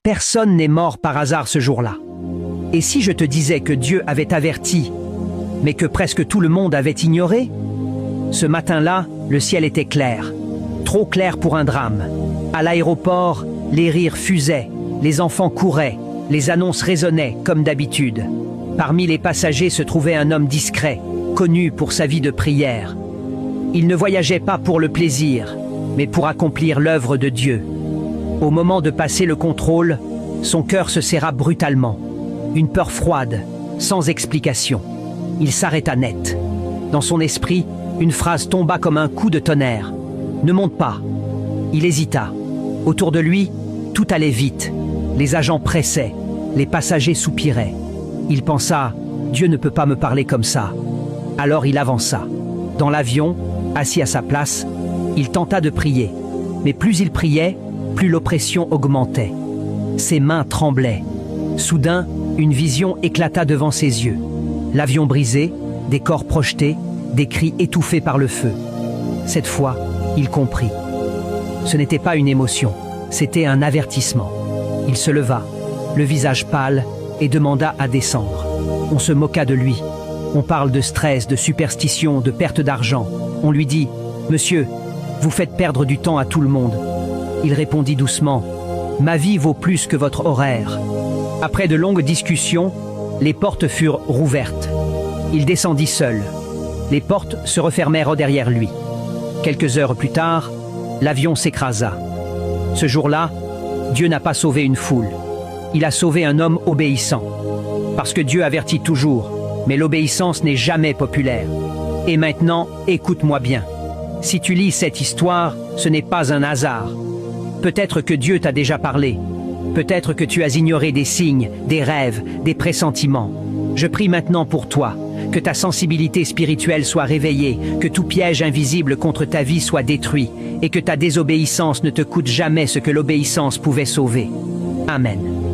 Personne n'est mort par hasard ce jour-là. Et si je te disais que Dieu avait averti, mais que presque tout le monde avait ignoré? Ce matin-là, le ciel était clair. Trop clair pour un drame. À l'aéroport, les rires fusaient, les enfants couraient, les annonces résonnaient comme d'habitude. Parmi les passagers se trouvait un homme discret, connu pour sa vie de prière. Il ne voyageait pas pour le plaisir, mais pour accomplir l'œuvre de Dieu. Au moment de passer le contrôle, son cœur se serra brutalement. Une peur froide, sans explication. Il s'arrêta net. Dans son esprit, une phrase tomba comme un coup de tonnerre. « Ne monte pas !» Il hésita. Autour de lui, tout allait vite. Les agents pressaient, les passagers soupiraient. Il pensa « Dieu ne peut pas me parler comme ça !» Alors il avança. Dans l'avion, assis à sa place, il tenta de prier. Mais plus il priait, plus l'oppression augmentait. Ses mains tremblaient. Soudain, une vision éclata devant ses yeux. L'avion brisé, des corps projetés, des cris étouffés par le feu. Cette fois, il comprit. Ce n'était pas une émotion, c'était un avertissement. Il se leva, le visage pâle, et demanda à descendre. On se moqua de lui. On parle de stress, de superstition, de perte d'argent. On lui dit « Monsieur, vous faites perdre du temps à tout le monde. » Il répondit doucement « Ma vie vaut plus que votre horaire. » Après de longues discussions, les portes furent rouvertes. Il descendit seul. Les portes se refermèrent derrière lui. Quelques heures plus tard, l'avion s'écrasa. Ce jour-là, Dieu n'a pas sauvé une foule. Il a sauvé un homme obéissant. Parce que Dieu avertit toujours, mais l'obéissance n'est jamais populaire. Et maintenant, écoute-moi bien. Si tu lis cette histoire, ce n'est pas un hasard. Peut-être que Dieu t'a déjà parlé. Peut-être que tu as ignoré des signes, des rêves, des pressentiments. Je prie maintenant pour toi, que ta sensibilité spirituelle soit réveillée, que tout piège invisible contre ta vie soit détruit, et que ta désobéissance ne te coûte jamais ce que l'obéissance pouvait sauver. Amen.